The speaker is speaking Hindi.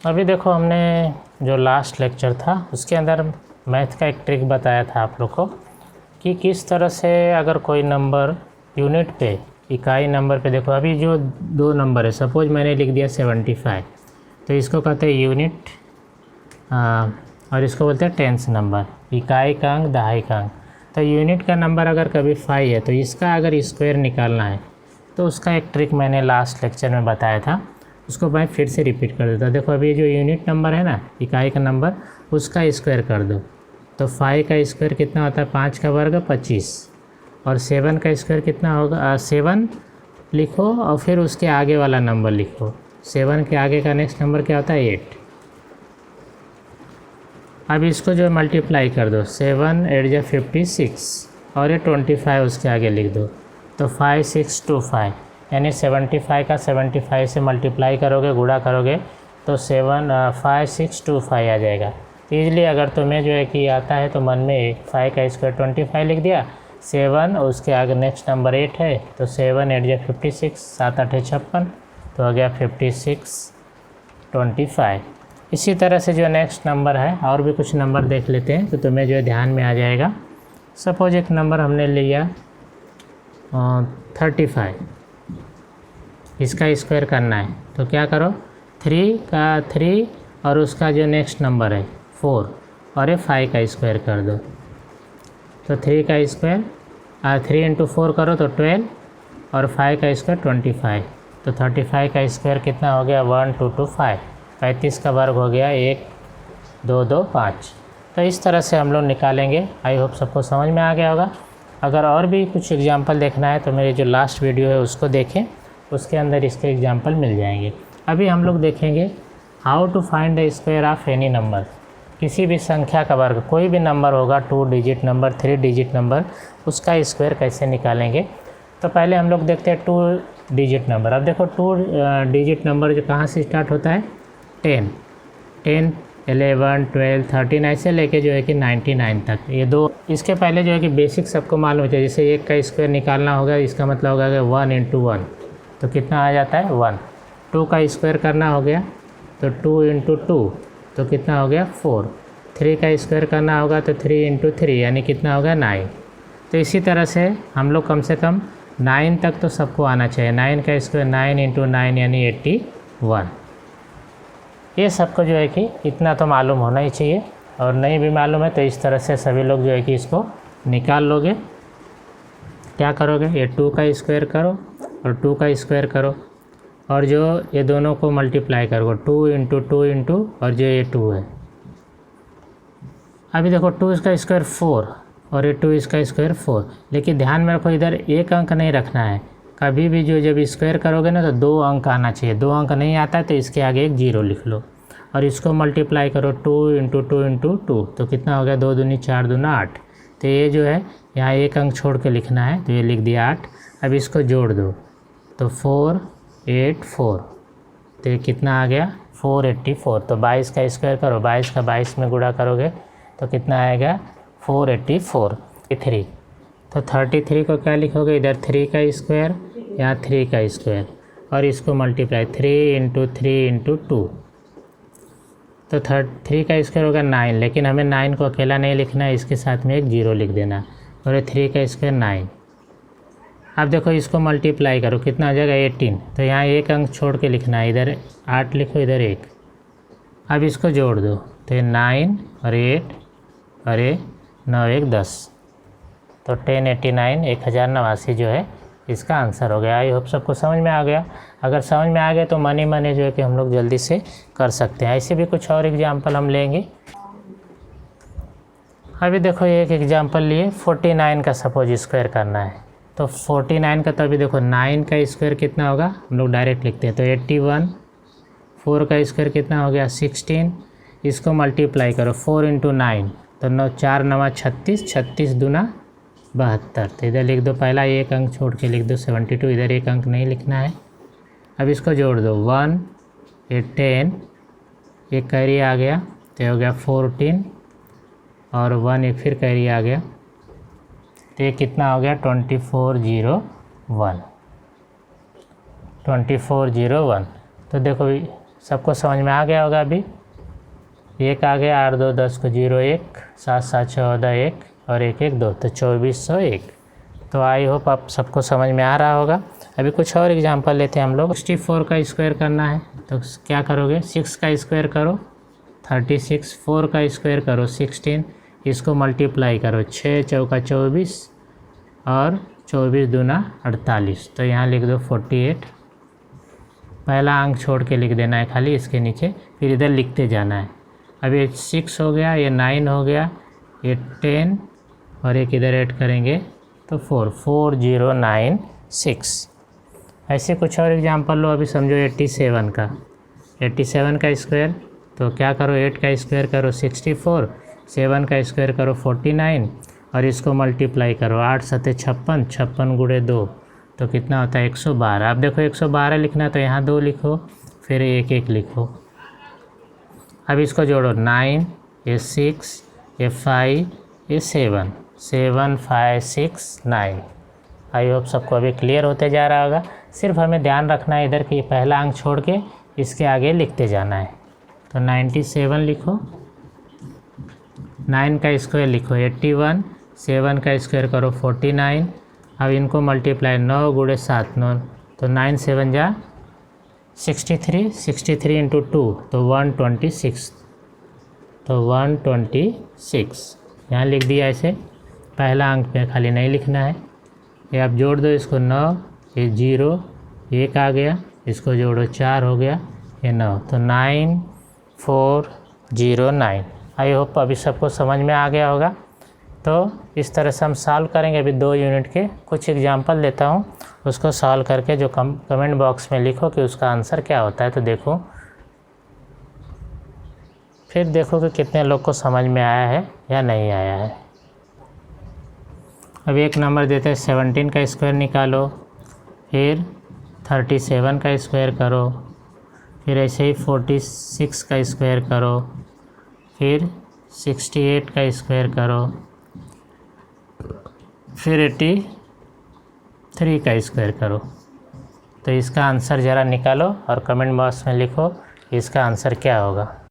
अभी देखो हमने जो लास्ट लेक्चर था उसके अंदर मैथ का एक ट्रिक बताया था आप लोग को कि किस तरह से अगर कोई नंबर यूनिट पे इकाई नंबर पे, देखो अभी जो दो नंबर है, सपोज मैंने लिख दिया 75, तो इसको कहते हैं यूनिट और इसको बोलते हैं टेंस नंबर, इकाई का अंक दहाई का अंक। तो यूनिट का नंबर अगर कभी 5 है तो इसका अगर स्क्वायर निकालना है तो उसका एक ट्रिक मैंने लास्ट लेक्चर में बताया था, उसको मैं फिर से रिपीट कर देता हूँ। देखो अभी जो यूनिट नंबर है ना, इकाई का नंबर, उसका स्क्वायर कर दो तो 5 का स्क्वायर कितना होता है, 5 का वर्ग 25, और 7 का स्क्वायर कितना होगा, 7 लिखो और फिर उसके आगे वाला नंबर लिखो। 7 के आगे का नेक्स्ट नंबर क्या होता है, 8। अब इसको जो मल्टीप्लाई कर दो, 7 8 जा 56 और ये 25 उसके आगे लिख दो, तो 5625, यानी 75 का 75 से मल्टीप्लाई करोगे, गुणा करोगे तो 5625 आ जाएगा। तो ईजिली अगर तुम्हें जो है कि आता है तो मन में 5 का स्क्वायर 25 लिख दिया, 7 उसके आगे नेक्स्ट नंबर 8 है, तो 7 8 जा 56, 7 8 56, तो आ गया 5625। इसी तरह से जो नेक्स्ट नंबर है, और भी कुछ नंबर देख लेते हैं तो तुम्हें जो है ध्यान में आ जाएगा। सपोज एक नंबर हमने लिया 35, इसका स्क्वायर करना है तो क्या करो, 3 का 3 और उसका जो नेक्स्ट नंबर है 4 और ये 5 का स्क्वायर कर दो, तो 3 का स्क्वायर 3 इंटू 4 करो तो 12 और 5 का स्क्वायर 25, तो 35 का स्क्वायर कितना हो गया, 1 2 2 5, 35 का वर्ग हो गया 1 2 2 5। तो इस तरह से हम लोग निकालेंगे। आई होप सबको समझ में आ गया होगा। अगर और भी कुछ एग्जांपल देखना है तो मेरी जो लास्ट वीडियो है उसको देखें, उसके अंदर इसके एग्जांपल मिल जाएंगे। अभी हम लोग देखेंगे how to find the square of any number. किसी भी संख्या का वर्ग, कोई भी नंबर होगा, 2 डिजिट नंबर, 3 डिजिट नंबर, उसका स्क्वायर कैसे निकालेंगे। तो पहले हम लोग देखते हैं 2 डिजिट नंबर। अब देखो 2 डिजिट नंबर जो कहाँ से स्टार्ट होता है, 10 11 12 13 ऐसे लेके जो है कि 99 तक, ये दो। इसके पहले जो है कि बेसिक सबको मालूम होता है, जैसे 1 का स्क्वायर निकालना होगा, इसका मतलब होगा कि 1 इंटू 1 तो कितना आ जाता है 1। 2 का स्क्वायर करना हो गया तो 2 इंटू 2 तो कितना हो गया 4। 3 का स्क्वायर करना होगा तो 3 इंटू 3 यानी कितना होगा 9। तो इसी तरह से हम लोग कम से कम 9 तक तो सबको आना चाहिए। 9 का स्क्वायर 9 इंटू 9 यानी 81। ये सबको जो है कि इतना तो मालूम होना ही चाहिए, और नहीं भी मालूम है तो इस तरह से सभी लोग जो है कि इसको निकाल लोगे। क्या करोगे, ये 2 का स्क्वायर करो और 2 का स्क्वायर करो, और जो ये दोनों को मल्टीप्लाई करो, 2 इंटू 2 इंटू और जो ये 2 है। अभी देखो 2 इसका स्क्वायर 4 और ये 2 इसका स्क्वायर 4, लेकिन ध्यान में रखो इधर एक अंक नहीं रखना है। कभी भी जो जब स्क्वायर करोगे ना तो 2 अंक आना चाहिए। 2 अंक नहीं आता है तो इसके आगे एक 0 लिख लो और इसको मल्टीप्लाई करो 2 इंटू 2 इंटू 2 तो कितना हो गया, 2 दूनी 4 दूना 8। तो ये जो है यहाँ एक अंक छोड़ के लिखना है तो ये लिख दिया 8। अब इसको जोड़ दो तो 4 8 4, तो ये कितना आ गया 484। तो 22 का स्क्वायर करो, 22 का 22 में गुणा करोगे तो कितना आएगा 484। 3 तो 33 को क्या लिखोगे, इधर 3 का स्क्वायर, यहाँ 3 का स्क्वायर और इसको मल्टीप्लाई 3 इंटू 3 इंटू 2 तो 3 का स्क्वायर होगा 9, लेकिन हमें 9 को अकेला नहीं लिखना है, इसके साथ में एक 0 लिख देना, और ये 3 का स्क्वायर 9। अब देखो इसको मल्टीप्लाई करो, कितना आ जाएगा 18। तो यहाँ एक अंक छोड़ के लिखना है, इधर 8 लिखो इधर 1। अब इसको जोड़ दो तो ये 9 और 8 और ये 9 1 10, तो 1089 1089 जो है इसका आंसर हो गया। आई होप सबको समझ में आ गया। अगर समझ में आ गया तो मनी मनी जो है कि हम लोग जल्दी से कर सकते हैं। ऐसे भी कुछ और एग्जांपल हम लेंगे। अभी देखो एक एग्जांपल लिए 49 का सपोज स्क्वायर करना है, तो 49 का तो अभी देखो 9 का स्क्वायर कितना होगा, हम लोग डायरेक्ट लिखते हैं तो 81। 4 का स्क्वायर कितना हो गया 16, इसको मल्टीप्लाई करो 4 इंटू 9 तो 9 4 9 36, 36 दूना 72। तो इधर लिख दो, पहला एक अंक छोड़ के लिख दो 72, इधर एक अंक नहीं लिखना है। अब इसको जोड़ दो 1 ये 10, एक कैरी आ गया तो हो गया 14 और 1 एक फिर कैरी आ गया तो ये कितना हो गया 2401। तो देखो सबको समझ में आ गया होगा अभी। 1 आ गया, 8 2 10 को 0 1, 7 7 14 1 और 1 1 2, तो 2401। तो आई होप आप सबको समझ में आ रहा होगा। अभी कुछ और एग्जांपल लेते हैं हम लोग। 64 का स्क्वायर करना है तो क्या करोगे, 6 का स्क्वायर करो 36, 4 का स्क्वायर करो 16, इसको मल्टीप्लाई करो 6 चौका 24 और 24 दूना 48, तो यहाँ लिख दो 48। पहला अंक छोड़ के लिख देना है खाली इसके नीचे, फिर इधर लिखते जाना है। अब ये 6 हो गया, ये 9 हो गया, ये 10 और एक इधर ऐड करेंगे तो 4 4096। ऐसे कुछ और एग्जांपल लो। अभी समझो 87 का, 87 का स्क्वायर तो क्या करो, 8 का स्क्वायर करो 64, 7 का स्क्वायर करो 49 और इसको मल्टीप्लाई करो 8 7 56, 56 गुणे 2 तो कितना होता है 112। अब देखो 112 लिखना है तो यहाँ 2 लिखो, फिर 1 1 लिखो। अब इसको जोड़ो 9, ये 6, ये 5, ये 7, 7 5 6 9। आई होप सबको अभी क्लियर होते जा रहा होगा। सिर्फ हमें ध्यान रखना है इधर कि पहला अंक छोड़ के इसके आगे लिखते जाना है। तो 97 लिखो, 9 का स्क्वायर लिखो 81, 7 का स्क्वायर करो 49। अब इनको मल्टीप्लाई 9 गुणे 7 9, तो 9 7 जा 63, 63 इंटू 2 तो 126, तो 126 यहाँ लिख दिया ऐसे। पहला अंक पे खाली नहीं लिखना है, ये आप जोड़ दो इसको 9, ये 0 1 आ गया, इसको जोड़ो 4 हो गया, ये 9, तो 9409। आई होप अभी सबको समझ में आ गया होगा। तो इस तरह से हम सॉल्व करेंगे। अभी 2 यूनिट के कुछ एग्जांपल लेता हूँ, उसको सॉल्व करके जो कमेंट बॉक्स में लिखो कि उसका आंसर क्या होता है, तो देखो फिर देखो कि कितने लोग को समझ में आया है या नहीं आया है। अब एक नंबर देते हैं 17 का स्क्वायर निकालो, फिर 37 का स्क्वायर करो, फिर ऐसे ही 46 का स्क्वायर करो, फिर 68 का स्क्वायर करो, फिर 83 का स्क्वायर करो। तो इसका आंसर ज़रा निकालो और कमेंट बॉक्स में लिखो इसका आंसर क्या होगा।